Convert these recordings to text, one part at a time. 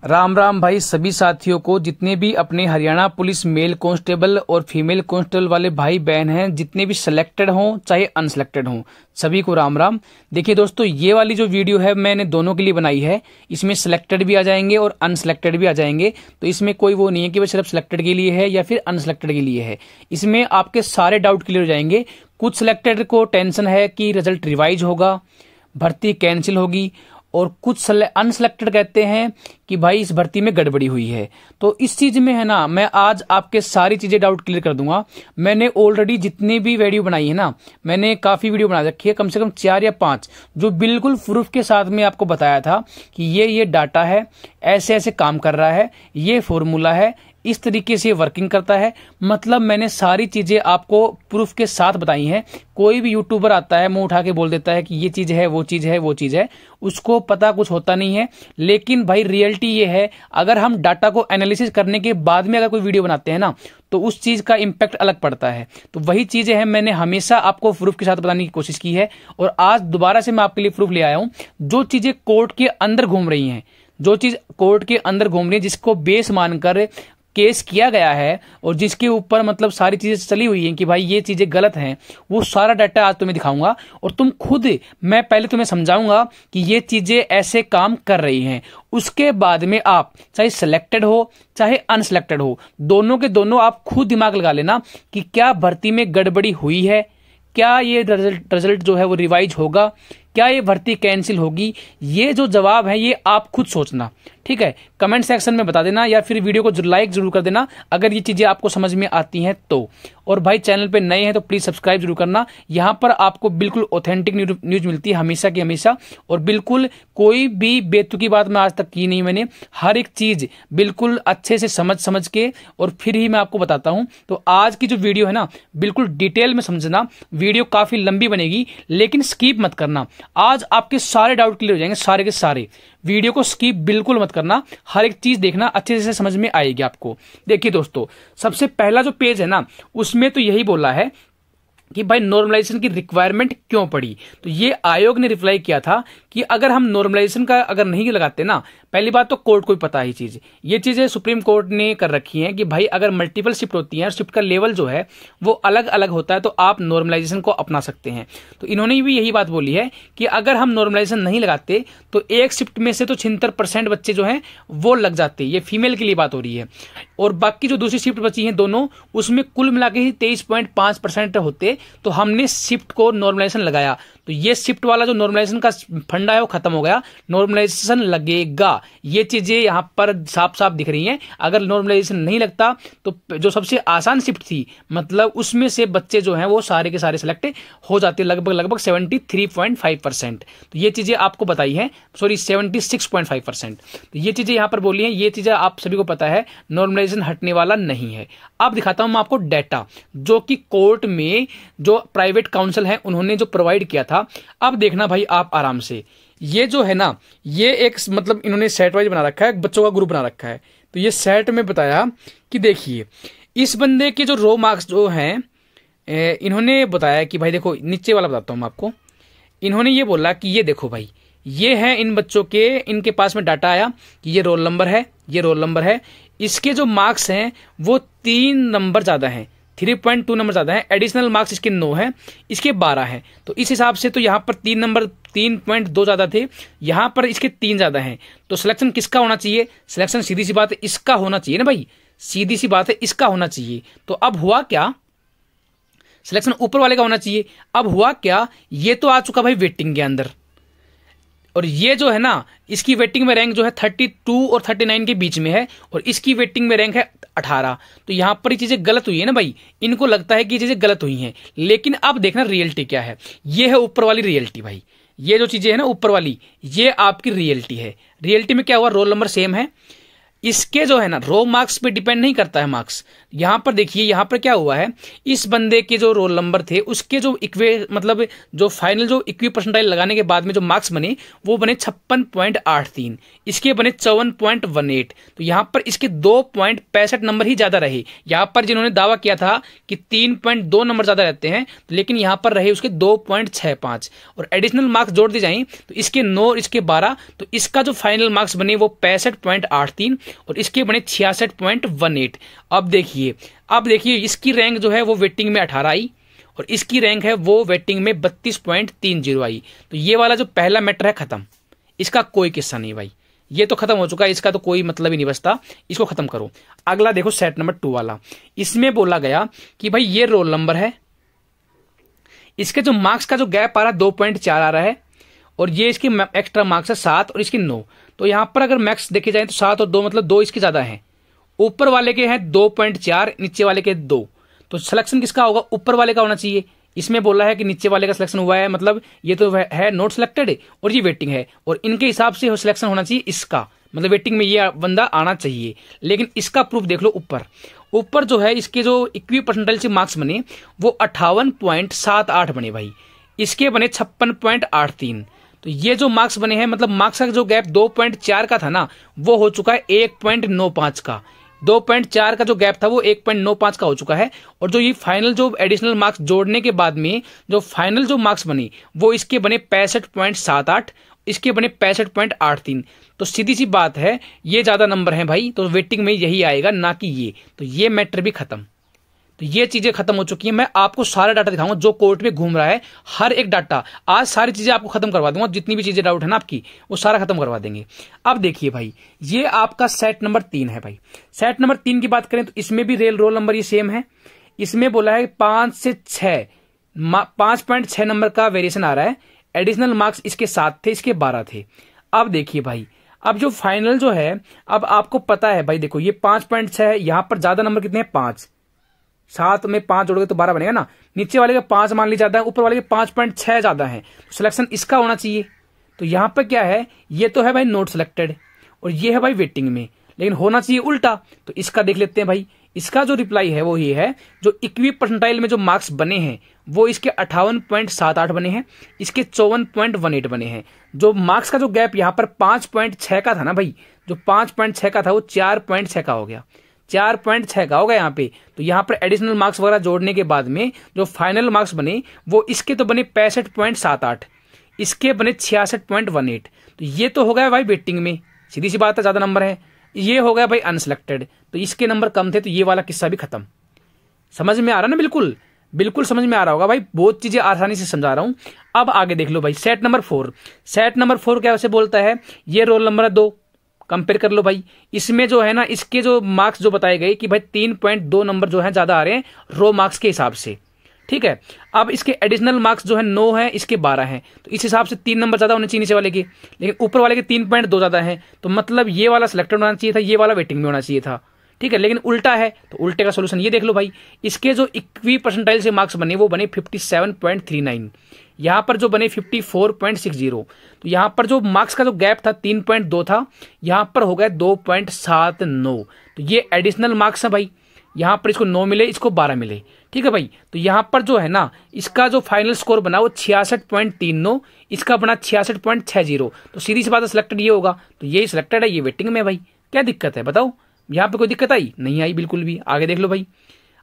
राम राम भाई सभी साथियों को, जितने भी अपने हरियाणा पुलिस मेल कांस्टेबल और फीमेल कांस्टेबल वाले भाई बहन हैं, जितने भी सिलेक्टेड हों चाहे अनसिलेक्टेड हों, सभी को राम राम। देखिए दोस्तों, ये वाली जो वीडियो है मैंने दोनों के लिए बनाई है। इसमें सिलेक्टेड भी आ जाएंगे और अनसिलेक्टेड भी आ जाएंगे, तो इसमें कोई वो नहीं है कि वो सिर्फ सिलेक्टेड के लिए है या फिर अनसिलेक्टेड के लिए है। इसमें आपके सारे डाउट क्लियर हो जाएंगे। कुछ सिलेक्टेड को टेंशन है कि रिजल्ट रिवाइज होगा, भर्ती कैंसिल होगी, और कुछ अनसिलेक्टेड कहते हैं कि भाई इस भर्ती में गड़बड़ी हुई है। तो इस चीज में है ना, मैं आज आपके सारी चीजें डाउट क्लियर कर दूंगा। मैंने ऑलरेडी जितनी भी वीडियो बनाई है ना, मैंने काफी वीडियो बना रखी है, कम से कम 4 या 5, जो बिल्कुल प्रूफ के साथ में आपको बताया था कि ये डाटा है, ऐसे ऐसे काम कर रहा है, ये फॉर्मूला है, इस तरीके से वर्किंग करता है। मतलब मैंने सारी चीजें आपको प्रूफ के साथ बताई हैं। कोई भी यूट्यूबर आता है, मुंह उठा के बोल देता है कि ये चीज है, वो चीज है, वो चीज है, उसको पता कुछ होता नहीं है। लेकिन भाई रियलिटी ये है, अगर हम डाटा को एनालिसिस करने के बाद में अगर कोई वीडियो बनाते हैं ना, तो उस चीज का इंपैक्ट अलग पड़ता है। तो वही चीजें हैं, मैंने हमेशा आपको प्रूफ के साथ बताने की कोशिश की है, और आज दोबारा से मैं आपके लिए प्रूफ ले आया हूं। जो चीजें कोर्ट के अंदर घूम रही हैं, जो चीज कोर्ट के अंदर घूम रही है, जिसको बेस मानकर केस किया गया है और जिसके ऊपर मतलब सारी चीजें चली हुई हैं कि भाई ये चीजें गलत हैं, वो सारा डाटा आज तुम्हें दिखाऊंगा। और तुम खुद, मैं पहले तुम्हें समझाऊंगा कि ये चीजें ऐसे काम कर रही हैं। उसके बाद में आप चाहे सिलेक्टेड हो चाहे अनसिलेक्टेड हो, दोनों के दोनों आप खुद दिमाग लगा लेना कि क्या भर्ती में गड़बड़ी हुई है, क्या ये रिजल्ट जो है वो रिवाइज होगा, क्या ये भर्ती कैंसिल होगी। ये जो जवाब है ये आप खुद सोचना, ठीक है। कमेंट सेक्शन में बता देना, या फिर वीडियो को लाइक जरूर कर देना अगर ये चीजें आपको समझ में आती हैं तो। और भाई चैनल पे नए हैं तो प्लीज सब्सक्राइब जरूर करना। यहां पर आपको बिल्कुल ऑथेंटिक न्यूज मिलती है हमेशा की हमेशा, और बिल्कुल कोई भी बेतुकी बात मैं आज तक की नहीं। मैंने हर एक चीज बिल्कुल अच्छे से समझ के और फिर ही मैं आपको बताता हूं। तो आज की जो वीडियो है ना, बिल्कुल डिटेल में समझना। वीडियो काफी लंबी बनेगी लेकिन स्किप मत करना। आज आपके सारे डाउट क्लियर हो जाएंगे, सारे के सारे। वीडियो को स्किप बिल्कुल मत करना, हर एक चीज देखना, अच्छे से समझ में आएगी आपको। देखिए दोस्तों, सबसे पहला जो पेज है ना, उसमें तो यही बोला है कि भाई नॉर्मलाइजेशन की रिक्वायरमेंट क्यों पड़ी। तो ये आयोग ने रिप्लाई किया था कि अगर हम नॉर्मलाइजेशन का अगर नहीं लगाते ना, पहली बात तो कोर्ट को ही पता है ये चीजें सुप्रीम कोर्ट ने कर रखी हैं कि भाई अगर मल्टीपल शिफ्ट होती हैं और शिफ्ट का लेवल जो है वो अलग अलग होता है, तो आप नॉर्मलाइजेशन को अपना सकते हैं। तो इन्होंने भी यही बात बोली है कि अगर हम नॉर्मलाइजेशन नहीं लगाते तो एक शिफ्ट में से तो 76% बच्चे जो हैं वो लग जाते हैं। ये फीमेल के लिए बात हो रही है। और बाकी जो दूसरी शिफ्ट बची है दोनों, उसमें कुल मिला के ही 23.5% होते। तो हमने शिफ्ट को नॉर्मलाइजेशन लगाया, तो ये शिफ्ट वाला जो नॉर्मलाइजेशन का फंडा है वो खत्म हो गया। नॉर्मलाइजेशन लगेगा, ये चीजें यहां पर साफ साफ दिख रही हैं। अगर नॉर्मलाइजेशन नहीं लगता तो जो सबसे आसान शिफ्ट थी, मतलब उसमें से बच्चे जो हैं वो सारे के सारे सिलेक्ट हो जाते, लगभग 73.5%। तो ये चीजें आपको बताई है, सॉरी 76.5%। तो ये चीजें यहां पर बोली हैं, ये चीजें आप सभी को पता है, नॉर्मलाइजेशन हटने वाला नहीं है। अब दिखाता हूं मैं आपको डाटा, जो कि कोर्ट में जो प्राइवेट काउंसिल है उन्होंने जो प्रोवाइड किया था। अब देखना भाई आप आराम से, ये जो है ना, ये एक मतलब इन्होंने सेट वाइज बना रखा है, बच्चों का ग्रुप बना रखा है। तो ये सेट में बताया कि देखिए इस बंदे के जो रो मार्क्स जो हैं, इन्होंने बताया कि भाई देखो, नीचे वाला बताता हूं मैं आपको। इन्होंने ये बोला कि ये देखो भाई, ये है इन बच्चों के, इनके पास में डाटा आया कि ये रोल नंबर है, ये रोल नंबर है। इसके जो मार्क्स हैं वो 3 नंबर ज्यादा हैं, 3.2 नंबर ज्यादा है। एडिशनल मार्क्स इसके 9 है, इसके 12 है। तो इस हिसाब से तो यहाँ पर 3.2 ज्यादा थे, यहाँ पर इसके 3 ज्यादा हैं। तो सिलेक्शन किसका होना चाहिए? सिलेक्शन सीधी सी बात है इसका होना चाहिए ना भाई, सीधी सी बात है इसका होना चाहिए। तो अब हुआ क्या, सिलेक्शन ऊपर वाले का होना चाहिए। अब हुआ क्या, ये तो आ चुका भाई वेटिंग के अंदर, और ये जो है ना, इसकी वेटिंग में रैंक जो है 32 और 39 के बीच में है, और इसकी वेटिंग में रैंक है 18। तो यहां पर ये चीजें गलत हुई है ना भाई, इनको लगता है कि ये चीजें गलत हुई हैं। लेकिन अब देखना रियलिटी क्या है। ये है ऊपर वाली रियलिटी भाई, ये जो चीजें है ना ऊपर वाली, ये आपकी रियलिटी है। रियलिटी में क्या हुआ, रोल नंबर सेम है, इसके जो है ना रो मार्क्स पे डिपेंड नहीं करता है मार्क्स। यहाँ पर देखिए, यहाँ पर क्या हुआ है, इस बंदे के जो रोल नंबर थे उसके जो मतलब जो फाइनल जो इक्वी परसेंटाइल लगाने के बाद में जो मार्क्स बने वो बने 56.83, इसके बने 54.18। तो यहाँ पर इसके 2.65 नंबर ही ज्यादा रहे। यहाँ पर जिन्होंने दावा किया था कि 3.2 नंबर ज्यादा रहते हैं, तो लेकिन यहाँ पर रहे उसके 2.65 और एडिशनल मार्क्स जोड़ दी जाए तो इसके 9 और इसके 12, तो इसका जो फाइनल मार्क्स बने वो 65.83 और इसके बने 66.18। अब देखिए इसकी रैंक जो है वो वेटिंग में 18 आई और इसकी रैंक है वो वेटिंग में 32.30 आई। तो ये वाला जो पहला मैटर है खत्म, इसका कोई किस्सा नहीं भाई, ये तो खत्म हो चुका है, इसका तो कोई मतलब ही नहीं बचता, इसको खत्म करो। अगला देखो सेट नंबर 2 वाला, इसमें बोला गया कि भाई ये रोल नंबर है, इसके जो मार्क्स का जो गैप आ रहा है 2.4 आ रहा है और ये इसकी एक्स्ट्रा मार्क्स है 7 और इसकी 9। तो यहां पर अगर मैक्स देखे जाए तो 7 और 2 मतलब 2 इसके ज्यादा है, ऊपर वाले के हैं 2.4, नीचे वाले के 2। तो सिलेक्शन किसका होगा, ऊपर वाले का होना चाहिए। इसमें बोला है कि नीचे वाले का सिलेक्शन हुआ है, मतलब ये तो है नॉट सिलेक्टेड और ये वेटिंग है और इनके हिसाब से सिलेक्शन होना चाहिए इसका, मतलब वेटिंग में ये बंदा आना चाहिए। लेकिन इसका प्रूफ देख लो, ऊपर जो है इसके जो इक्वी परसेंटाइल से मार्क्स बने वो 58.78 बने भाई, इसके बने 56.83। तो ये जो मार्क्स बने हैं, मतलब मार्क्स का जो गैप 2.4 का था ना वो हो चुका है 1.95 का। 2.4 का जो गैप था वो 1.95 का हो चुका है और जो ये फाइनल जो एडिशनल मार्क्स जोड़ने के बाद में जो फाइनल जो मार्क्स बने वो इसके बने 65.78, इसके बने 65.83। तो सीधी सी बात है ये ज्यादा नंबर है भाई, तो वेटिंग में यही आएगा ना कि ये। तो ये मैटर भी खत्म, तो ये चीजें खत्म हो चुकी हैं। मैं आपको सारा डाटा दिखाऊंगा जो कोर्ट में घूम रहा है, हर एक डाटा आज सारी चीजें आपको खत्म करवा दूंगा, जितनी भी चीजें डाउट है ना आपकी वो सारा खत्म करवा देंगे। अब देखिए भाई, ये आपका सेट नंबर 3 है भाई। सेट नंबर 3 की बात करें तो इसमें भी रोल नंबर ये सेम है। इसमें बोला है 5 से 6 5.6 नंबर का वेरिएशन आ रहा है। एडिशनल मार्क्स इसके 7 थे, इसके 12 थे। अब देखिए भाई, अब जो फाइनल जो है, अब आपको पता है भाई, देखो ये 5.6 है, यहां पर ज्यादा नंबर कितने हैं 5, 7 में 5 जोड़ोगे तो 12 बनेगा ना। नीचे वाले का 5 मान ली ज्यादा है, ऊपर वाले के 5.6 ज्यादा है, तो सिलेक्शन इसका होना चाहिए। तो यहां पर क्या है, ये तो है भाई नोट सिलेक्टेड और ये है भाई वेटिंग में, लेकिन होना चाहिए उल्टा। तो इसका देख लेते हैं भाई, इसका जो रिप्लाई है वो ये है, जो इक्वी परसेंटाइल में जो मार्क्स बने हैं वो इसके 58.78 बने हैं, इसके 54.18 बने हैं। जो मार्क्स का जो गैप यहाँ पर 5.6 का था ना भाई, जो 5.6 का था वो 4.6 का हो गया, 4.6 का होगा यहाँ पे। तो यहाँ पर एडिशनल मार्क्स वगैरह जोड़ने के बाद में जो फाइनल मार्क्स बने वो इसके तो बने 65.78, इसके बने 66.18। तो ये तो हो गया भाई वेटिंग में, सीधी सी बात है ज्यादा नंबर है। ये हो गया भाई अनसिलेक्टेड, तो इसके नंबर कम थे, तो ये वाला किस्सा भी खत्म। समझ में आ रहा ना, बिल्कुल समझ में आ रहा होगा भाई, बहुत चीजें आसानी से समझा रहा हूं। अब आगे देख लो भाई, सेट नंबर 4। सेट नंबर 4 क्या वैसे बोलता है, ये रोल नंबर 2 कंपेयर कर लो भाई। इसमें जो है ना, इसके जो मार्क्स जो बताए गए कि भाई 3.2 नंबर जो है ज्यादा आ रहे हैं रो मार्क्स के हिसाब से, ठीक है। अब इसके एडिशनल मार्क्स जो है 9 है, इसके 12 हैं, तो इस हिसाब से 3 नंबर ज्यादा होने चाहिए नीचे वाले के, लेकिन ऊपर वाले के 3.2 ज्यादा है, तो मतलब ये वाला सिलेक्टेड होना चाहिए था, ये वाला वेटिंग में होना चाहिए था, ठीक है। लेकिन उल्टा है, तो उल्टे का सोल्यूशन ये देख लो भाई। इसके जो इक्वी परसेंटाइल से मार्क्स बने वो बने 57.39, यहां पर जो बने 54.60। तो यहां पर जो मार्क्स का जो गैप था 3.2 था, यहां पर हो गया 2.79। तो ये एडिशनल मार्क्स है भाई, यहां पर इसको 9 मिले, इसको 12 मिले, ठीक है भाई। तो यहां पर जो है ना, इसका जो फाइनल स्कोर बना वो 66.39, इसका बना 66.60। तो सीधी सी बात है सिलेक्टेड ये होगा, तो ये सिलेक्टेड है, ये वेटिंग में भाई। क्या दिक्कत है बताओ, यहां पे कोई दिक्कत आई नहीं आई बिल्कुल भी। आगे देख लो भाई,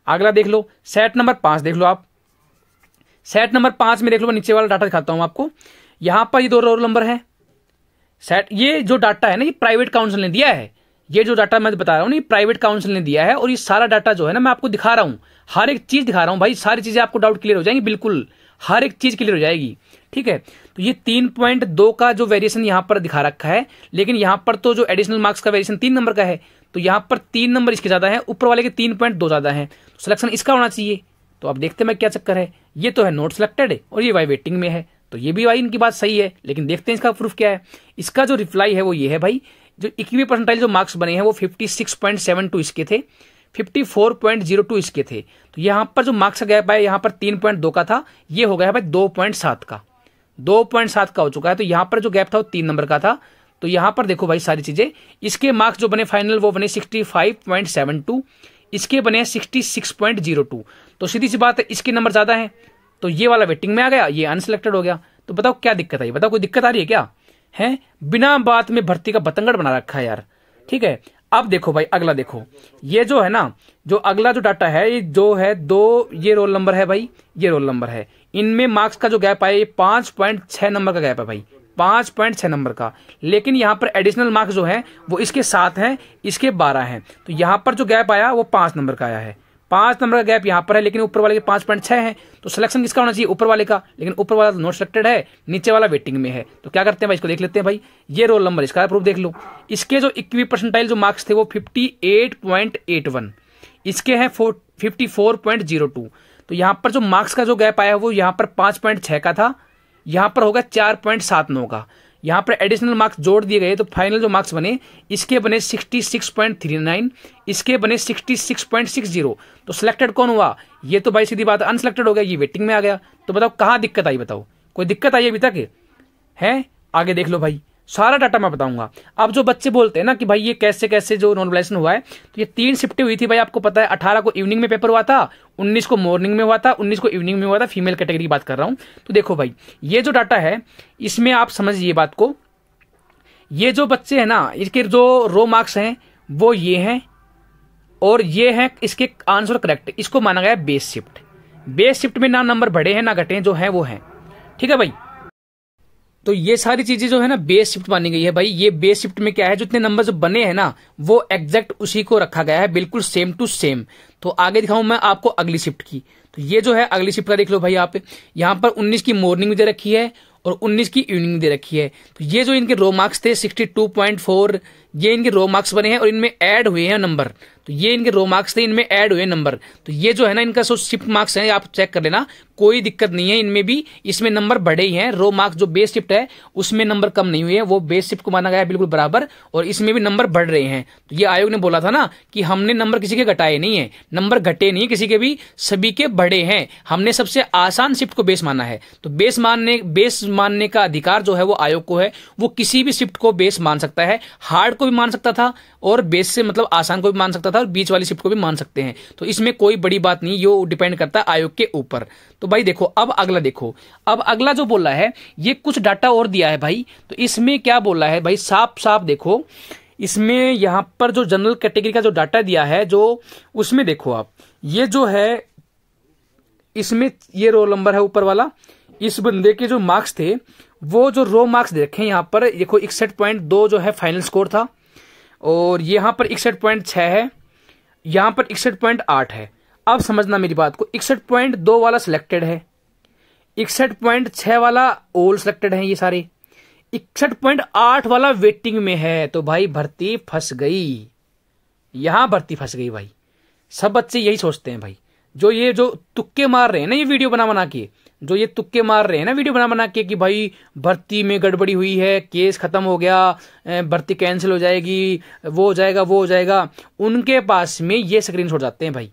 अगला देख लो, सेट नंबर 5 देख लो आप। सेट नंबर 5 में देख लो, मैं नीचे वाला डाटा दिखाता हूं आपको। यहां पर ये 2 रोल नंबर है। सेट, ये जो डाटा है ना, ये प्राइवेट काउंसिल ने दिया है, ये जो डाटा मैं बता रहा हूँ ना, ये प्राइवेट काउंसिल ने दिया है। और ये सारा डाटा जो है ना मैं आपको दिखा रहा हूँ, हर एक चीज दिखा रहा हूँ भाई, सारी चीजें आपको डाउट क्लियर हो जाएंगी, बिल्कुल हर एक चीज क्लियर हो जाएगी, ठीक है। तो ये 3.2 का जो वेरिएशन यहाँ पर दिखा रखा है, लेकिन यहाँ पर तो जो एडिशनल मार्क्स का वेरिएशन 3 नंबर का है, तो यहाँ पर 3 नंबर इसके ज्यादा है, ऊपर वाले के 3.2 ज्यादा है, तो सिलेक्शन इसका होना चाहिए। तो अब देखते हैं मैं क्या चक्कर है, ये तो है नोट सिलेक्टेड है और ये भाई वेटिंग में है, तो ये भी भाई इनकी बात सही है। लेकिन देखते हैं इसका प्रूफ क्या है। इसका जो रिप्लाई है वो ये है भाई, जो इक्वी परसेंटाइल जो मार्क्स बने हैं वो 56.72 इसके थे, 54.02 इसके थे। तो यहाँ पर जो मार्क्स का गैप है, यहाँ पर 3.2 का था, ये हो गया भाई 2.7 का, 2.7 का हो चुका है। तो यहाँ पर जो गैप था वो 3 नंबर का था, तो यहां पर देखो भाई सारी चीजें, इसके मार्क्स जो बने फाइनल वो बने 65.72, इसके बने 66.02। तो सीधी सी बात है इसके नंबर ज्यादा है तो ये वाला वेटिंग में आ गया, ये अनसिलेक्टेड हो गया। तो बताओ क्या दिक्कत आई, बताओ कोई दिक्कत आ रही है क्या? है बिना बात में भर्ती का बतंगड़ बना रखा है यार। ठीक है, अब देखो भाई अगला देखो, ये जो है ना, जो अगला जो डाटा है ये जो है दो, ये रोल नंबर है भाई, ये रोल नंबर है, इनमें मार्क्स का जो गैप है ये 5.6 नंबर का गैप है भाई, 5.6 नंबर का। लेकिन यहाँ पर एडिशनल मार्क्स जो है वो इसके 7 हैं, इसके 12 हैं, तो यहाँ पर जो गैप आया वो 5 नंबर का आया है, 5 नंबर का गैप यहाँ पर है, लेकिन ऊपर वाले के 5.6 है। तो सिलेक्शन किसका होना चाहिए? ऊपर वाले का, लेकिन ऊपर वाला नॉट सिलेक्टेड है, नीचे वाला वेटिंग में है। तो क्या करते हैं भाई, इसको देख लेते हैं भाई, ये रोल नंबर, इसका प्रूफ देख लो। इसके जो इक्वी परसेंटाइल जो मार्क्स थे वो 58.81, इसके हैं 54.02। तो यहाँ पर जो मार्क्स का जो गैप आया वो यहाँ पर 5.6 का था, यहाँ पर होगा 4.79 का। यहाँ पर एडिशनल मार्क्स जोड़ दिए गए तो फाइनल जो मार्क्स बने, इसके बने 66.39, इसके बने 66.60। तो सिलेक्टेड कौन हुआ? ये तो भाई सीधी बात है अनसिलेक्टेड हो गया, ये वेटिंग में आ गया। तो बताओ कहाँ दिक्कत आई, बताओ कोई दिक्कत आई अभी तक है? आगे देख लो भाई, सारा डाटा मैं बताऊंगा। अब जो बच्चे बोलते हैं ना कि भाई ये कैसे कैसे जो नॉर्मलाइजेशन हुआ है, तो ये 3 शिफ्टें हुई थी भाई, आपको पता है। 18 को इवनिंग में पेपर हुआ था, 19 को मॉर्निंग में हुआ था, 19 को इवनिंग में हुआ था। फीमेल कैटेगरी की बात कर रहा हूं। तो देखो भाई ये जो डाटा है इसमें आप समझिए बात को, ये जो बच्चे हैं ना इसके जो रो मार्क्स हैं वो ये हैं और ये हैं, इसके आंसर करेक्ट, इसको माना गया बेस शिफ्ट। बेस शिफ्ट में ना नंबर बढ़े हैं ना घटे हैं, जो है वो है। ठीक है भाई, तो ये सारी चीजें जो है ना बेस शिफ्ट मानी गई है भाई। ये बेस शिफ्ट में क्या है, जितने नंबर जो बने हैं ना वो एग्जैक्ट उसी को रखा गया है, बिल्कुल सेम टू सेम। तो आगे दिखाऊं मैं आपको अगली शिफ्ट की। तो ये जो है अगली शिफ्ट का देख लो भाई, आप यहाँ पर 19 की मॉर्निंग में दे रखी है और 19 की इवनिंग दे रखी है। तो ये जो इनके रो मार्क्स थे 62.4, ये इनके रो मार्क्स बने हैं और इनमें ऐड हुए हैं नंबर। तो ये इनके रो मार्क्स थे, इनमें ऐड हुए नंबर। तो ये जो है ना इनका जो शिफ्ट मार्क्स है आप चेक कर लेना, कोई दिक्कत नहीं है इनमें भी, इसमें नंबर बढ़े ही हैं। रो मार्क्स जो बेस शिफ्ट है उसमें नंबर कम नहीं हुए हैं, वो बेस शिफ्ट को माना गया है बिल्कुल बराबर, और इसमें भी नंबर बढ़ रहे हैं। तो ये आयोग ने बोला था ना कि हमने नंबर किसी के घटाए नहीं है, नंबर घटे नहीं किसी के भी, सभी के बढ़े हैं। हमने सबसे आसान शिफ्ट को बेस माना है। तो बेस मानने का अधिकार जो है वो आयोग को है, वो किसी भी शिफ्ट को बेस मान सकता है, हार्ड को भी मान सकता था और बेस से मतलब आसान को भी मान सकता था और बीच वाली शिफ्ट को भी मान सकते हैं। तो इसमें कोई बड़ी बात नहीं, ये डिपेंड करता है आयोग के ऊपर। तो भाई देखो अब अगला देखो, अब अगला जो बोला है ये कुछ डाटा और दिया है भाई। तो इसमें क्या बोला है भाई, साफ साफ देखो, इसमें यहां पर जो जनरल कैटेगरी का जो डाटा दिया है जो, उसमें देखो आप, ये जो है इसमें ये रोल नंबर है ऊपर वाला, इस बंदे के जो मार्क्स थे वो जो रो मार्क्स दे रखे हैं यहाँ पर देखो, 61.2 जो है फाइनल स्कोर था और यहाँ पर 61.6 है, यहाँ पर 61.8 है। अब समझना मेरी बात को, 61.2 वाला सिलेक्टेड है, 61.6 वाला ऑल सिलेक्टेड है, ये सारे 61.8 वाला वेटिंग में है। तो भाई भर्ती फंस गई, यहां भर्ती फंस गई भाई। सब बच्चे यही सोचते हैं भाई, जो तुक्के मार रहे हैं ना, ये वीडियो बना के, जो ये तुक्के मार रहे हैं ना वीडियो बना के कि भाई भर्ती में गड़बड़ी हुई है, केस खत्म हो गया, भर्ती कैंसिल हो जाएगी, वो हो जाएगा वो हो जाएगा, उनके पास में ये स्क्रीनशॉट जाते हैं भाई,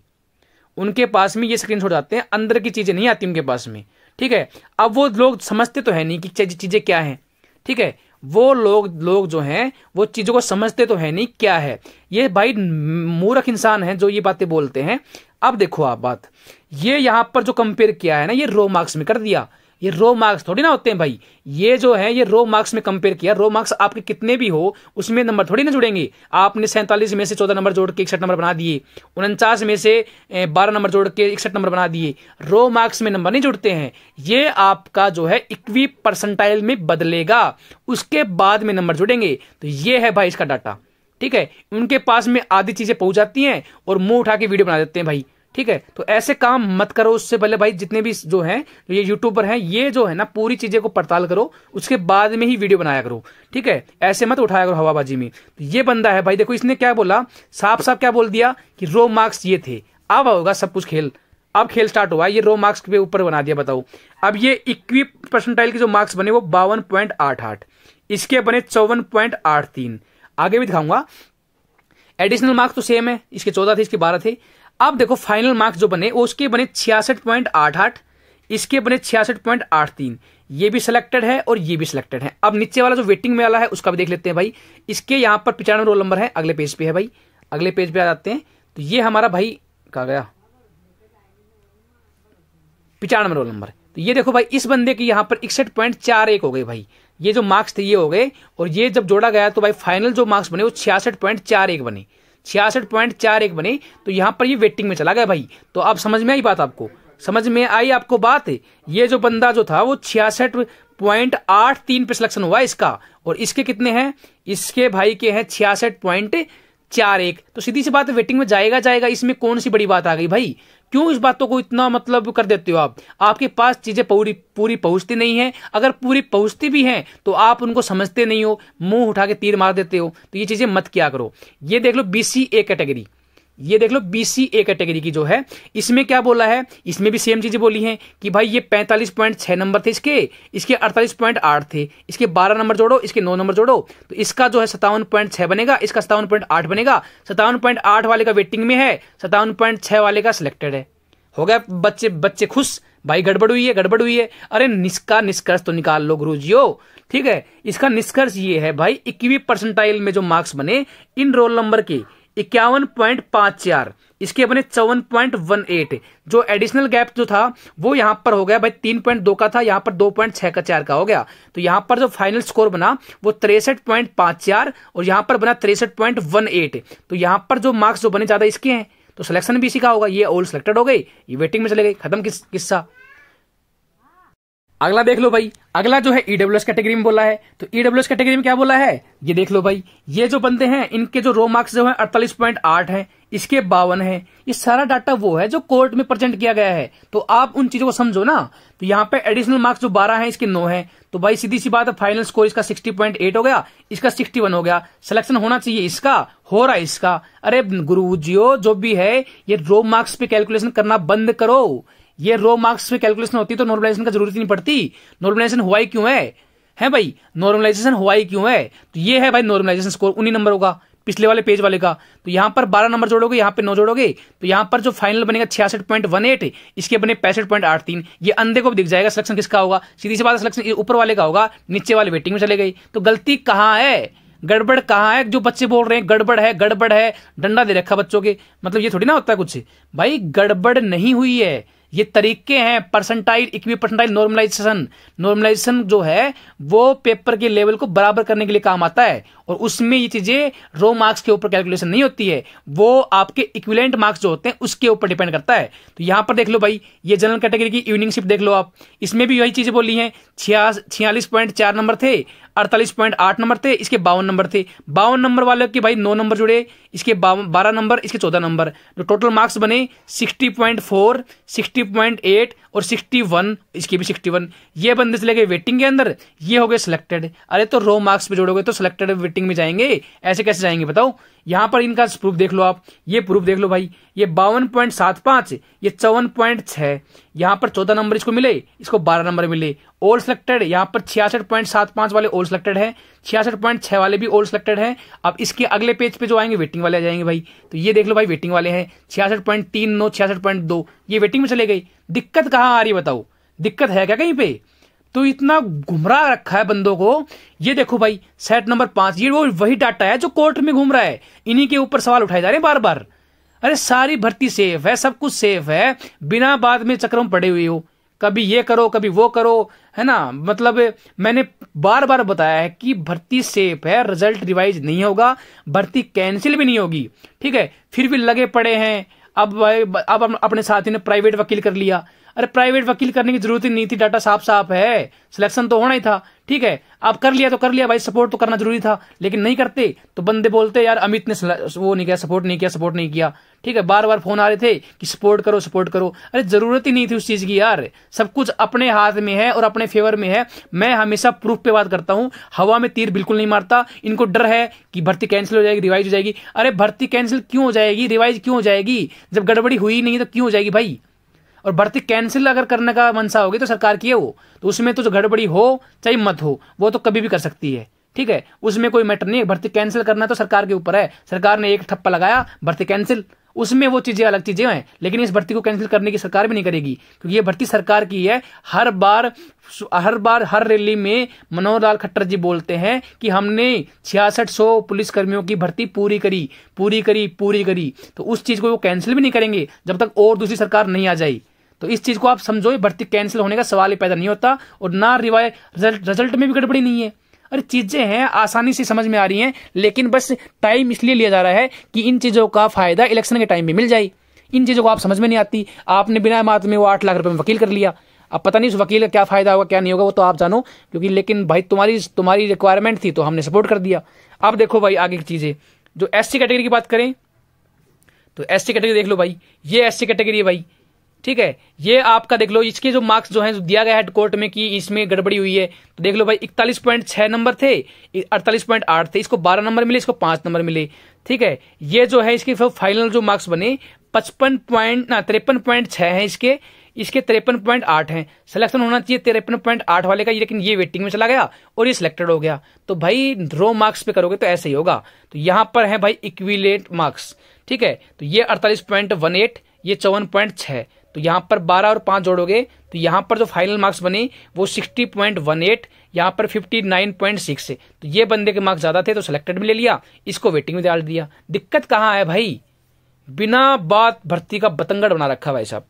उनके पास में ये स्क्रीनशॉट जाते हैं, अंदर की चीजें नहीं आती उनके पास में। ठीक है, अब वो लोग समझते तो है नहीं कि चीजें क्या हैं। ठीक है, वो लोग जो हैं वो चीजों को समझते तो है नहीं क्या है। ये भाई मूर्ख इंसान है जो ये बातें बोलते हैं। अब देखो आप बात, ये यहां पर जो कंपेयर किया है ना, ये रो मार्क्स में कर दिया। ये रो मार्क्स थोड़ी ना होते हैं भाई, ये जो है ये रो मार्क्स में कंपेयर किया। रो मार्क्स आपके कितने भी हो उसमें नंबर थोड़ी ना जुड़ेंगे। आपने 47 में से 14 नंबर जोड़ के 61 नंबर बना दिए, 49 में से 12 नंबर जोड़ के 61 नंबर बना दिए। रो मार्क्स में नंबर नहीं जुड़ते हैं, ये आपका जो है इक्वी परसेंटाइल में बदलेगा, उसके बाद में नंबर जुड़ेंगे। तो ये है भाई इसका डाटा। ठीक है, उनके पास में आधी चीजें पहुंच जाती हैं और मुंह उठा के वीडियो बना देते हैं भाई। ठीक है, तो ऐसे काम मत करो। उससे पहले भाई जितने भी जो हैं ये यूट्यूबर हैं, ये जो है ना पूरी चीजें को पड़ताल करो, उसके बाद में ही वीडियो बनाया करो। ठीक है, ऐसे मत उठाया करो हवाबाजी में। तो ये बंदा है भाई, देखो इसने क्या बोला, साफ साफ क्या बोल दिया कि रो मार्क्स ये थे। अब होगा सब कुछ खेल, अब खेल स्टार्ट हुआ। ये रो मार्क्स के ऊपर बना दिया, बताओ। अब ये इक्वी परसेंटाइल के जो मार्क्स बने वो 52.88, इसके बने 54.83। आगे भी दिखाऊंगा। एडिशनल मार्क्स तो सेम है, इसके 14 थे, इसके 12 थे। अब देखो फाइनल मार्क्स जो बने उसके बने 66.88, इसके बने 66.83। ये भी सिलेक्टेड है और ये भी सिलेक्टेड है। अब नीचे वाला जो वेटिंग में वाला है उसका भी देख लेते हैं भाई। इसके यहाँ पर 95 रोल नंबर है, अगले पेज पे है भाई, अगले पेज पे आ जाते हैं। तो ये हमारा भाई कहा गया 95 रोल नंबर। तो ये देखो भाई इस बंदे की यहाँ पर 61.41 हो गए भाई, ये जो मार्क्स थे ये हो गए, और ये जब जोड़ा गया तो भाई फाइनल जो मार्क्स बने वो 66.41 बने, 66.41 बने। तो यहाँ पर ये वेटिंग में चला गया भाई। तो अब समझ में आई बात, आपको समझ में आई आपको बात। ये जो बंदा जो था वो 66.83 पे सिलेक्शन हुआ इसका, और इसके कितने हैं, इसके भाई के हैं 66.41। तो सीधी सी बात है वेटिंग में जाएगा जाएगा, इसमें कौन सी बड़ी बात आ गई भाई। क्यों इस बातों को इतना मतलब कर देते हो आप, आपके पास चीजें पूरी पहुंचती नहीं है। अगर पूरी पहुंचती भी हैं तो आप उनको समझते नहीं हो, मुंह उठा के तीर मार देते हो। तो ये चीजें मत किया करो। ये देख लो BCA कैटेगरी, ये देख लो BCA कैटेगरी की जो है, इसमें क्या बोला है, इसमें भी सेम चीजें बोली हैं कि भाई ये 45.6 नंबर थे इसके 48.8 थे, इसके 12 नंबर जोड़ो, इसके 9 नंबर जोड़ो, तो इसका जो है 57.6 बनेगा, इसका 57.8 बनेगा। 57.8 वाले का वेटिंग में है, 57.6 वाले का सिलेक्टेड है। हो गया बच्चे खुश भाई, गड़बड़ हुई है। अरे इसका निष्कर्ष तो निकाल लो गुरुजियो, ठीक है। इसका निष्कर्ष ये है भाई 21वीं परसेंटाइल में जो मार्क्स बने इन रोल नंबर के 51.54, इसके बने 54.18। जो एडिशनल गैप जो था वो यहां पर हो गया भाई 3.2 का था, यहां पर 2.6 का 4 का हो गया। तो यहां पर जो फाइनल स्कोर बना वो 63.54 और यहां पर बना 63.18। तो यहां पर जो मार्क्स जो बने ज्यादा इसके हैं, तो सिलेक्शन भी इसी का होगा। ये ऑल सिलेक्टेड हो गई, ये वेटिंग में चले गए, खत्म किस्सा। अगला देख लो भाई, अगला जो है EWS कैटेगरी में बोला है। तो EWS कैटेगरी में क्या बोला है, ये देख लो भाई। ये जो बंदे हैं इनके जो रो मार्क्स जो है 48.8 है, इसके 52 है। ये सारा डाटा वो है जो कोर्ट में प्रेजेंट किया गया है, तो आप उन चीजों को समझो ना। तो यहाँ पे एडिशनल मार्क्स जो 12 है, इसके 9 है। तो भाई सीधी सी बात है, फाइनल स्कोर इसका 60.8 हो गया, इसका 61 हो गया। सिलेक्शन होना चाहिए इसका, हो रहा है इसका। अरे गुरुजियो जो भी है, ये रो मार्क्स पे कैलकुलेशन करना बंद करो। ये रो मार्क्स पे कैलकुलेशन होती तो नॉर्मलाइजेशन का जरूरत ही नहीं पड़ती। नॉर्मलाइजेशन हुआ ही क्यों है भाई, नॉर्मलाइजेशन हुआ ही क्यों है। तो ये है भाई नॉर्मलाइजेशन स्कोर, 19 नंबर होगा पिछले वाले पेज वाले का। तो यहां पर 12 नंबर जोड़ोगे, यहां पे 9 जोड़ोगे, तो यहां पर जो फाइनल बनेगा 66.18, इसके बने 65.83। ये अंधे को भी दिख जाएगा सिलेक्शन किसका होगा। सीधी सी बात, सिलेक्शन ऊपर वाले का होगा, नीचे वाले वेटिंग में चले गई। तो गलती कहां है, गड़बड़ कहां है। जो बच्चे बोल रहे हैं गड़बड़ है, डंडा दे रखा बच्चों के, मतलब ये थोड़ी ना होता है कुछ भाई। गड़बड़ नहीं हुई है, ये तरीके हैं परसेंटाइल, 21वीं परसेंटाइल नॉर्मलाइजेशन जो है वो पेपर के लेवल को बराबर करने के लिए काम आता है, और उसमें ये चीजें रो मार्क्स के ऊपर कैलकुलेशन नहीं होती है, वो आपके इक्विवेलेंट मार्क्स जो होते हैं उसके ऊपर डिपेंड करता है। तो यहां पर देख लो भाई, ये जनरल कैटेगरी की इवनिंग शिफ्ट देख लो आप, इसमें भी वही चीजें बोली हैं। 46.4 नंबर थे, 48.8 नंबर थे, इसके 52 नंबर थे। 52 नंबर वाले के भाई 9 नंबर जुड़े, इसके 12 नंबर, इसके 14 नंबर। तो टोटल मार्क्स बने 60.4, 60.8 और 61, इसके भी 61। ये बंदे चले गए वेटिंग के अंदर, ये हो गए सिलेक्टेड। अरे तो रो मार्क्स पे जोड़ोगे तो सिलेक्टेड वेटिंग में जाएंगे, ऐसे कैसे जाएंगे बताओ। यहां पर इनका प्रूफ देख लो आप, ये प्रूफ देख लो भाई, ये 52.75, ये 54.6, यहां पर 14 नंबर इसको मिले, इसको 12 नंबर मिले, ऑल सिलेक्टेड। यहां पर 66.75 वाले ऑल सिलेक्टेड है, 66.6 वाले भी ऑल सिलेक्टेड है। अब इसके अगले पेज पे जो आएंगे वेटिंग वाले आ जाएंगे भाई। तो ये देख लो भाई वेटिंग वाले हैं 66.39, 66.2, ये वेटिंग में चले गई। दिक्कत कहां आ रही बताओ, दिक्कत है क्या कहीं पे। तो इतना गुमराह रखा है बंदों को। ये देखो भाई सेट नंबर 5, ये वो वही डाटा है जो कोर्ट में घूम रहा है, इन्हीं के ऊपर सवाल उठाए जा रहे हैं बार बार। अरे सारी भर्ती सेफ है, सब कुछ सेफ है, बिना बाद में चक्रों में पड़े हुए हो, कभी ये करो कभी वो करो, है ना। मतलब मैंने बार बार बताया है कि भर्ती सेफ है, रिजल्ट रिवाइज नहीं होगा, भर्ती कैंसिल भी नहीं होगी, ठीक है। फिर भी लगे पड़े हैं। अब अपने साथी ने प्राइवेट वकील कर लिया। अरे प्राइवेट वकील करने की जरूरत ही नहीं थी, डाटा साफ साफ है, सिलेक्शन तो होना ही था, ठीक है। अब कर लिया तो कर लिया भाई, सपोर्ट तो करना जरूरी था, लेकिन नहीं करते तो बंदे बोलते यार अमित ने वो नहीं किया, सपोर्ट नहीं किया, ठीक है। बार बार फोन आ रहे थे कि सपोर्ट करो। अरे जरूरत ही नहीं थी उस चीज की यार, सब कुछ अपने हाथ में है और अपने फेवर में है। मैं हमेशा प्रूफ पे बात करता हूं, हवा में तीर बिल्कुल नहीं मारता। इनको डर है कि भर्ती कैंसिल हो जाएगी, रिवाइज हो जाएगी। अरे भर्ती कैंसिल क्यों हो जाएगी, रिवाइज क्यों हो जाएगी, जब गड़बड़ी हुई नहीं तो क्यों हो जाएगी भाई। और भर्ती कैंसिल अगर करने का मनसा होगी तो सरकार की है वो, तो उसमें तो जो गड़बड़ी हो चाहे मत हो, वो तो कभी भी कर सकती है, ठीक है। उसमें कोई मैटर नहीं है। भर्ती कैंसिल करना तो सरकार के ऊपर है, सरकार ने एक ठप्पा लगाया भर्ती कैंसिल, उसमें वो चीजें अलग चीजें हैं, लेकिन इस भर्ती को कैंसिल करने की सरकार भी नहीं करेगी, क्योंकि ये भर्ती सरकार की है। हर बार हर रैली में मनोहर लाल खट्टर जी बोलते हैं कि हमने 6600 पुलिस कर्मियों की भर्ती पूरी करी। तो उस चीज को वो कैंसिल भी नहीं करेंगे जब तक और दूसरी सरकार नहीं आ जाए। तो इस चीज को आप समझो, भर्ती कैंसिल होने का सवाल ही पैदा नहीं होता, और ना रिजल्ट में भी गड़बड़ी नहीं है। अरे चीजें हैं आसानी से समझ में आ रही हैं, लेकिन बस टाइम इसलिए लिया जा रहा है कि इन चीजों का फायदा इलेक्शन के टाइम में मिल जाए। इन चीजों को आप समझ में नहीं आती। आपने बिना मात में वो 8 लाख रुपए में वकील कर लिया। अब पता नहीं उस वकील का क्या फायदा होगा क्या नहीं होगा, वो तो आप जानो, क्योंकि लेकिन भाई तुम्हारी रिक्वायरमेंट थी तो हमने सपोर्ट कर दिया। अब देखो भाई आगे की चीजें, जो एससी कैटेगरी की बात करें तो एससी कैटेगरी देख लो भाई, ये एससी कैटेगरी है भाई, ठीक है। ये आपका देख लो, इसके जो मार्क्स जो है दिया गया है कोर्ट में कि इसमें गड़बड़ी हुई है, तो देख लो भाई 41.6 नंबर थे, 48.8 थे, इसको 12 नंबर मिले, इसको 5 नंबर मिले, ठीक है। ये जो है इसके फाइनल जो मार्क्स बने 53.6 है, इसके 53.8 है। सिलेक्शन होना चाहिए 53.8 वाले का, लेकिन ये वेटिंग में चला गया और ये सिलेक्टेड हो गया। तो भाई रो मार्क्स पे करोगे तो ऐसे ही होगा। तो यहां पर है भाई इक्विवेलेंट मार्क्स, ठीक है। तो ये 48.18, ये 54.6, तो यहां पर 12 और 5 जोड़ोगे तो यहां पर जो फाइनल मार्क्स बने वो 60.18, यहां पर 59.6 है। तो ये बंदे के मार्क्स ज्यादा थे तो सिलेक्टेड में ले लिया, इसको वेटिंग में डाल दिया। दिक्कत कहां है भाई, बिना बात भर्ती का बतंगड़ बना रखा भाई साहब,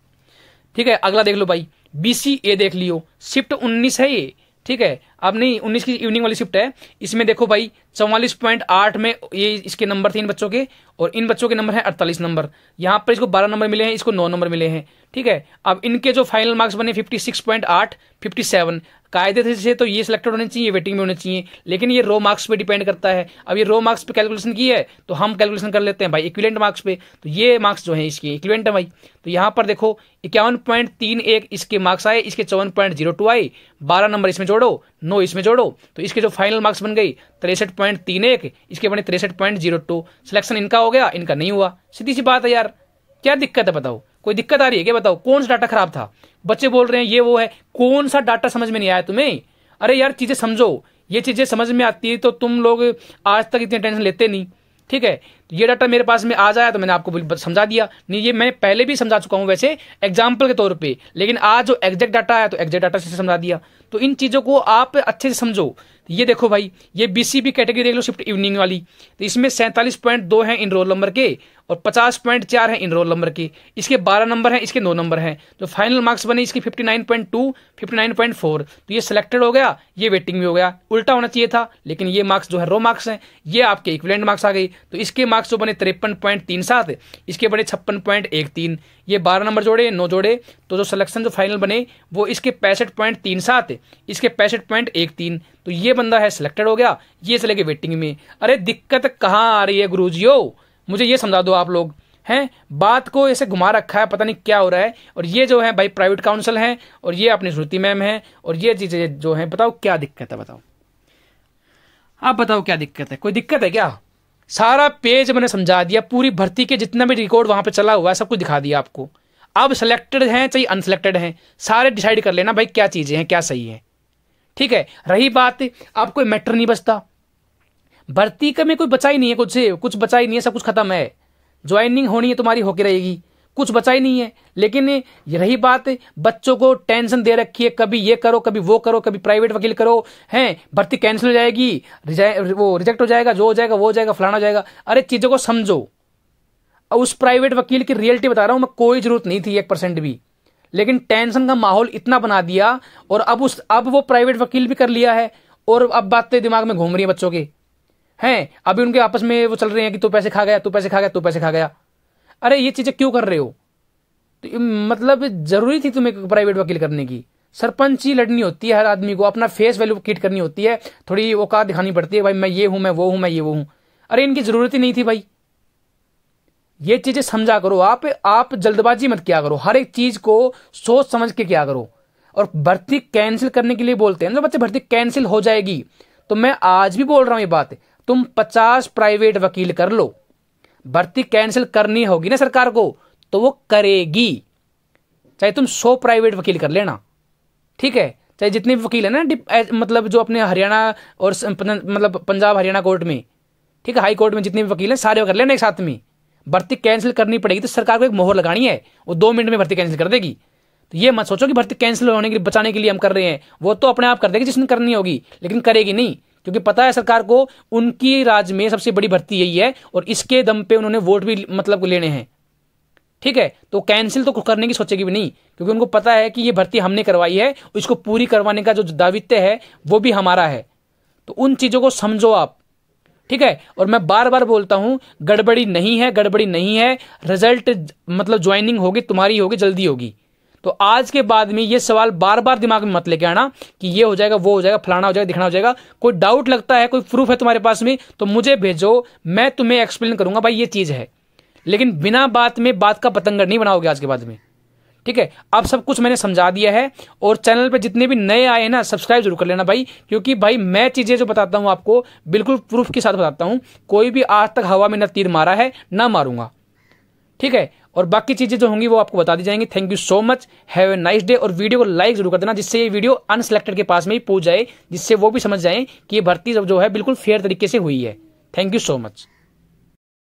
ठीक है। अगला देख लो भाई, BCA देख लियो, शिफ्ट 19 है ये, ठीक है। अब नहीं 19 की इवनिंग वाली शिफ्ट है। इसमें देखो भाई 44.8 में ये इसके नंबर थे इन बच्चों के, और इन बच्चों के नंबर है 48 नंबर। यहां पर इसको 12 नंबर मिले हैं, इसको 9 नंबर मिले हैं, ठीक है। अब इनके जो फाइनल मार्क्स बने 56.8, 57 कायदे से तो ये सिलेक्टेड होने चाहिए, वेटिंग में होने चाहिए, लेकिन ये रो मार्क्स पे डिपेंड करता है। अब ये रो मार्क्स पे कैलकुलेशन की है तो हम कैलकुलेशन कर लेते हैं भाई इक्विवेलेंट मार्क्स पे, तो ये मार्क्स जो है इसके इक्विवेलेंट है भाई। तो यहां पर देखो 51.31 इसके मार्क्स आए, इसके 54.02 आए, 12 नंबर इसमें जोड़ो, 9 इसमें जोड़ो, तो इसके जो फाइनल मार्क्स बन गई 63.31, इसके बने 63.02। सिलेक्शन इनका हो गया, इनका नहीं हुआ। सीधी सी बात है यार, क्या दिक्कत है बताओ, कोई दिक्कत आ रही है क्या बताओ? कौन सा डाटा खराब था? बच्चे बोल रहे हैं ये वो है, कौन सा डाटा समझ में नहीं आया तुम्हें? अरे यार चीजें समझो, ये चीजें समझ में आती है तो तुम लोग आज तक इतनी टेंशन लेते नहीं, ठीक है। तो ये डाटा मेरे पास में आ जाए तो मैंने आपको समझा दिया, नहीं ये मैं पहले भी समझा चुका हूं वैसे एग्जाम्पल के तौर पे, लेकिन आज जो एग्जैक्ट डाटा है तो एग्जैक्ट डाटा से समझा दिया। तो इन चीजों को आप अच्छे से समझो। ये देखो भाई, ये BCB कैटेगरी देख लो, शिफ्ट इवनिंग वाली, तो इसमें 47.2 है इन रोल नंबर के और 50.4 है इन रोल नंबर के, इसके 12 नंबर हैं, इसके 9 नंबर हैं। जो फाइनल मार्क्स बने इसके 59.2, 59.4, तो ये सिलेक्टेड हो गया, ये वेटिंग में हो गया। उल्टा होना चाहिए था, लेकिन ये मार्क्स जो है रो मार्क्स हैं, ये आपके इक्विवेलेंट मार्क्स आ गए। तो इसके मार्क्स जो बने 53.37, इसके बने 56.13, ये 12 नंबर जोड़े, 9 जोड़े, तो जो सिलेक्शन जो फाइनल बने वो इसके 65.37, इसके 65.13, तो ये बंदा है सिलेक्टेड हो गया, ये चले गए वेटिंग में। अरे दिक्कत कहां आ रही है गुरुजियो, मुझे ये समझा दो आप लोग हैं। बात को ऐसे घुमा रखा है, पता नहीं क्या हो रहा है। और ये जो है भाई प्राइवेट काउंसिल है, और ये अपनी श्रुति मैम है, और ये चीजें जो है, बताओ क्या दिक्कत है, बताओ आप बताओ क्या दिक्कत है? कोई दिक्कत है क्या? सारा पेज मैंने समझा दिया, पूरी भर्ती के जितना भी रिकॉर्ड वहां पे चला हुआ है सब कुछ दिखा दिया आपको। अब सिलेक्टेड हैं चाहे अनसिलेक्टेड हैं, सारे डिसाइड कर लेना भाई क्या चीजें हैं, क्या सही है, ठीक है। रही बात, अब कोई मैटर नहीं बचता, भर्ती का में कोई बचा ही नहीं है, कुछ बचा ही नहीं है, सब कुछ खत्म है। ज्वाइनिंग होनी है तुम्हारी, होके रहेगी, कुछ बचा ही नहीं है। लेकिन ये रही बात, बच्चों को टेंशन दे रखी है, कभी ये करो, कभी वो करो, कभी प्राइवेट वकील करो, हैं भर्ती कैंसिल हो जाएगी, वो रिजेक्ट हो जाएगा, जो हो जाएगा वो हो जाएगा, फलाना हो जाएगा। अरे चीजों को समझो। उस प्राइवेट वकील की रियलिटी बता रहा हूं मैं, कोई जरूरत नहीं थी 1% भी, लेकिन टेंशन का माहौल इतना बना दिया, और अब वो प्राइवेट वकील भी कर लिया है, और अब बातें दिमाग में घूम रही है बच्चों के, हैं अभी उनके आपस में वो चल रहे हैं कि तू पैसे खा गया, तू पैसे खा गया, तू पैसे खा गया। अरे ये चीजें क्यों कर रहे हो? तो मतलब जरूरी थी तुम्हें प्राइवेट वकील करने की? सरपंच ही लड़नी होती है हर आदमी को, अपना फेस वैल्यू किट करनी होती है, थोड़ी औकात दिखानी पड़ती है, भाई मैं ये हूं, मैं वो हूं, मैं ये वो हूं। अरे इनकी जरूरत ही नहीं थी भाई, ये चीजें समझा करो। आप जल्दबाजी मत किया करो, हर एक चीज को सोच समझ के किया करो। और भर्ती कैंसिल करने के लिए बोलते हैं जो बच्चे, भर्ती कैंसिल हो जाएगी, तो मैं आज भी बोल रहा हूं ये बात, तुम 50 प्राइवेट वकील कर लो, भर्ती कैंसिल करनी होगी ना सरकार को तो वो करेगी, चाहे तुम 100 प्राइवेट वकील कर लेना, ठीक है। चाहे जितने भी वकील है ना, मतलब जो अपने हरियाणा और मतलब पंजाब हरियाणा कोर्ट में, ठीक है, हाई कोर्ट में जितने भी वकील हैं सारे कर लेना एक साथ में, भर्ती कैंसिल करनी पड़ेगी तो सरकार को एक मोहर लगानी है, वो 2 मिनट में भर्ती कैंसिल कर देगी। तो ये मत सोचो कि भर्ती कैंसिल होने के लिए बचाने के लिए हम कर रहे हैं, वो तो अपने आप कर देगी जिसने करनी होगी, लेकिन करेगी नहीं, क्योंकि पता है सरकार को उनकी राज्य में सबसे बड़ी भर्ती यही है और इसके दम पे उन्होंने वोट भी मतलब लेने हैं। ठीक है, तो कैंसिल तो करने की सोचेगी भी नहीं, क्योंकि उनको पता है कि ये भर्ती हमने करवाई है, इसको पूरी करवाने का जो दायित्व है वो भी हमारा है। तो उन चीजों को समझो आप। ठीक है, और मैं बार बार बोलता हूं, गड़बड़ी नहीं है, गड़बड़ी नहीं है, रिजल्ट मतलब ज्वाइनिंग होगी तुम्हारी, होगी जल्दी होगी। तो आज के बाद में ये सवाल बार बार दिमाग में मत लेके आना कि ये हो जाएगा, वो हो जाएगा, फलाना हो जाएगा, दिखना हो जाएगा। कोई डाउट लगता है, कोई प्रूफ है तुम्हारे पास में, तो मुझे भेजो, मैं तुम्हें एक्सप्लेन करूंगा भाई ये चीज है, लेकिन बिना बात में बात का पतंगर नहीं बनाओगे आज के बाद में। ठीक है, अब सब कुछ मैंने समझा दिया है, और चैनल पे जितने भी नए आए हैं ना, सब्सक्राइब जरूर कर लेना भाई, क्योंकि भाई मैं चीजें जो बताता हूं आपको बिल्कुल प्रूफ के साथ बताता हूं, कोई भी आज तक हवा में ना तीर मारा है ना मारूंगा। ठीक है, और बाकी चीजें जो होंगी वो आपको बता दी जाएंगी। Thank you so much, have a nice day. और वीडियो को लाइक जरूर कर देना, जिससे ये वीडियो अनसिलेक्टेड के पास में ही पहुंच जाए, जिससे वो भी समझ जाए कि ये भर्ती जो है बिल्कुल फेयर तरीके से हुई है। Thank you so much.